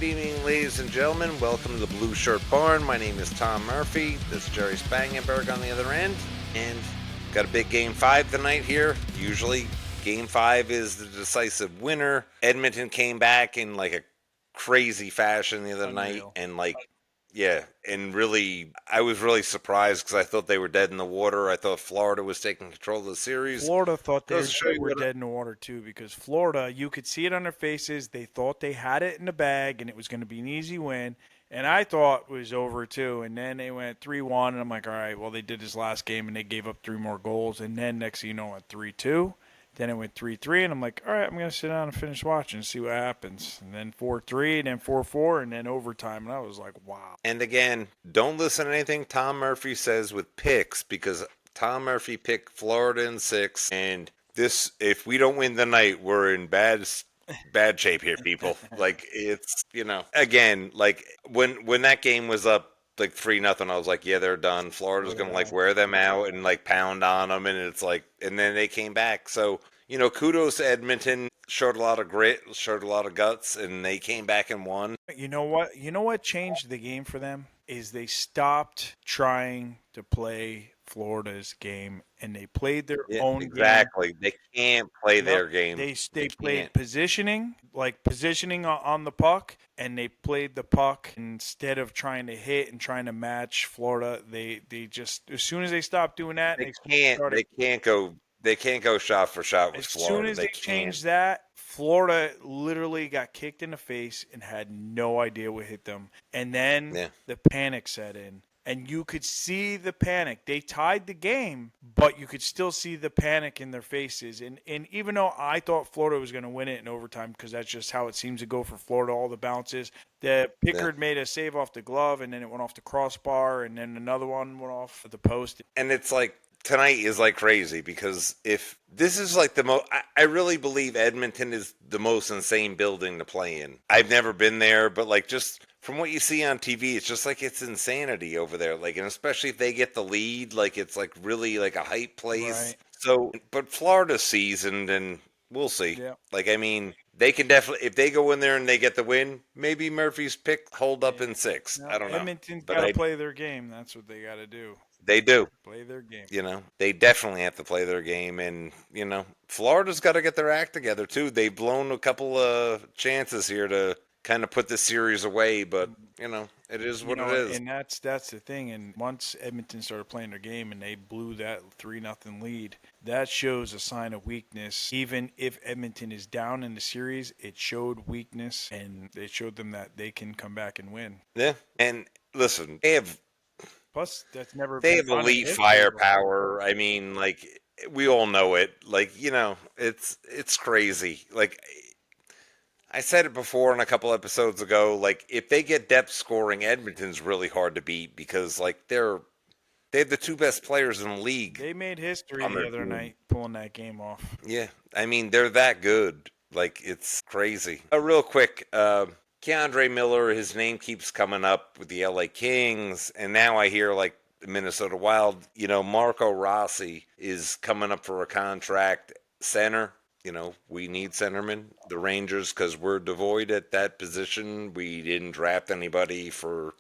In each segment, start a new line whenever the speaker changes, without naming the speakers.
Good evening, ladies and gentlemen. Welcome to the Blueshirt Barn. My name is Tom Murphy. This is Jerry Spangenberg on the other end. And got a big Game 5 tonight here. Usually, Game 5 is the decisive winner. Edmonton came back in like a crazy fashion the other night. And yeah, and really, I was really surprised because I thought they were dead in the water. I thought Florida was taking control of the series.
Florida thought they
Goes to show you
were
what
dead in the water too, because Florida, you could see it on their faces. They thought they had it in the bag and it was going to be an easy win. And I thought it was over too. And then they went 3-1, and I'm like, all right, well, they did this last game and they gave up 3 more goals. And then next thing you know, it went 3-2. Then it went 3-3, and I'm like, all right, I'm going to sit down and finish watching and see what happens. And then 4-3, and then 4-4, and then overtime. And I was like, wow.
And again, don't listen to anything Tom Murphy says with picks, because Tom Murphy picked Florida in 6, and this, if we don't win the night, we're in bad shape here, people. Like, it's, again, like when that game was up like 3-0, I was like, yeah, they're done. Florida's gonna like wear them out and like pound on them, and it's like, and then they came back. So kudos to Edmonton. Showed a lot of grit, showed a lot of guts, and they came back and won.
You know what? You know what changed the game for them is they stopped trying to play Florida's game and they played their own
exactly.
game.
They can't play their game.
They played positioning, like positioning on the puck, and they played the puck instead of trying to hit and trying to match Florida. They just, as soon as they stopped doing that,
they can't go shot for shot with Florida.
As soon as they changed that, Florida literally got kicked in the face and had no idea what hit them. And then the panic set in. And you could see the panic. They tied the game, but you could still see the panic in their faces. And even though I thought Florida was going to win it in overtime, because that's just how it seems to go for Florida, all the bounces, the Pickard made a save off the glove, and then it went off the crossbar, and then another one went off the post.
And it's like, tonight is like crazy, because if this is like the most, I really believe Edmonton is the most insane building to play in. I've never been there, but like, just from what you see on TV, it's just like, it's insanity over there. Like, and especially if they get the lead, like, it's like really like a hype place. Right. So, but Florida's seasoned, and we'll see. Yeah. Like, I mean, they can definitely, if they go in there and they get the win, maybe Murphy's pick hold up in 6.
No,
I don't know.
Edmonton's got to play their game. That's what they got to do.
They do.
Play their game.
They definitely have to play their game. And, Florida's got to get their act together, too. They've blown a couple of chances here to kind of put this series away, but, it is what it is.
And that's the thing. And once Edmonton started playing their game and they blew that 3-0 lead, that shows a sign of weakness. Even if Edmonton is down in the series, it showed weakness, and it showed them that they can come back and win.
Yeah. And listen, they have elite firepower. I mean, like, we all know it. Like, it's crazy. Like, I said it before in a couple episodes ago. Like, if they get depth scoring, Edmonton's really hard to beat, because like they have the 2 best players in the league.
They made history the other night pulling that game off.
Yeah, I mean, they're that good. Like, it's crazy. Real quick, Keandre Miller, his name keeps coming up with the LA Kings, and now I hear like the Minnesota Wild. Marco Rossi is coming up for a contract. Center. We need centermen. The Rangers, because we're devoid at that position. We didn't draft anybody for,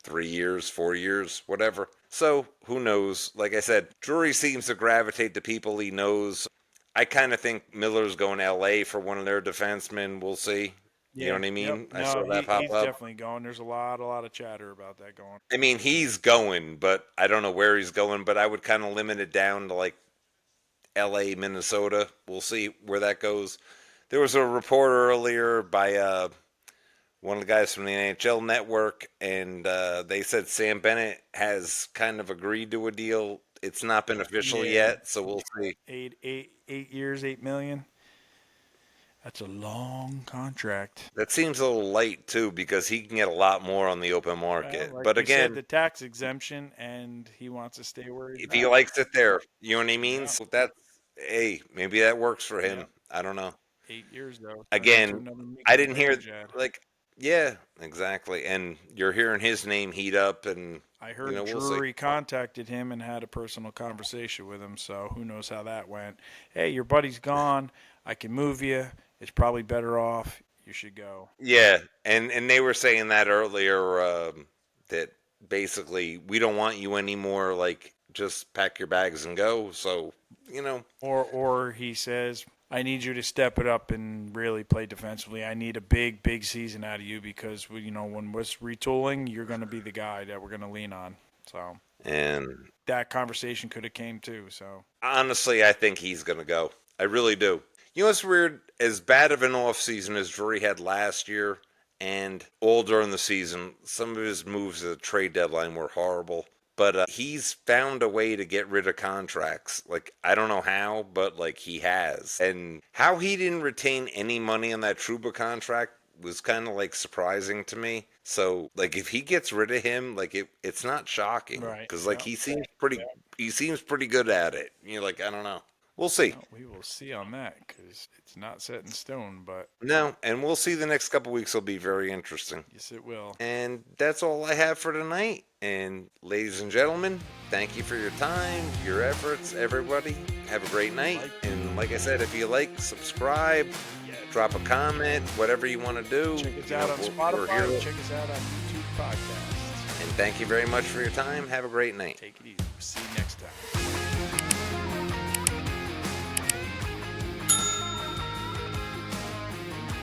3 years, 4 years, whatever. So, who knows? Like I said, Drury seems to gravitate to people he knows. I kind of think Miller's going to LA for one of their defensemen. We'll see. You know what I mean?
Yep.
I saw that pop
he's
up.
Definitely going. There's a lot of chatter about that going.
I mean, he's going, but I don't know where he's going. But I would kind of limit it down to like LA, Minnesota. We'll see where that goes. There was a report earlier by one of the guys from the NHL Network, and they said Sam Bennett has kind of agreed to a deal. It's not been official yet, so we'll see.
8 years, $8 million. That's a long contract.
That seems a little light, too, because he can get a lot more on the open market.
Like
but again,
said, the tax exemption, and he wants to stay where he's
if he likes it there, you know what I mean? Yeah. So that's, hey, maybe that works for him. Yeah. I don't know.
8 years, though.
Again, I didn't hear, like, yeah, exactly. And you're hearing his name heat up, and
I heard Drury contacted him and had a personal conversation with him, so who knows how that went. Hey, your buddy's gone. I can move you. It's probably better off you should go.
Yeah, and they were saying that earlier, that basically we don't want you anymore. Like, just pack your bags and go. So, you know.
Or he says, I need you to step it up and really play defensively. I need a big season out of you because, you know, when we're retooling, you're going to be the guy that we're going to lean on. So,
And
that conversation could have came too. So
honestly, I think he's going to go. I really do. You know what's weird? As bad of an offseason as Drury had last year and all during the season, some of his moves at the trade deadline were horrible. But he's found a way to get rid of contracts. Like, I don't know how, but, like, he has. And how he didn't retain any money on that Trouba contract was kind of, like, surprising to me. So, like, if he gets rid of him, like, it's not shocking.
right,
Because, like, he seems pretty good at it. You're like, I don't know. We'll see.
well, we will see on that because it's not set in stone. But
No, and we'll see the next couple weeks will be very interesting.
yes, it will.
And that's all I have for tonight. And ladies and gentlemen, thank you for your time, your efforts, everybody. Have a great night. And like I said, if you like, subscribe, drop a comment, whatever you want to do.
Check us out on Spotify. Check us out on YouTube podcasts.
And thank you very much for your time. Have a great night.
Take it easy. See you next time.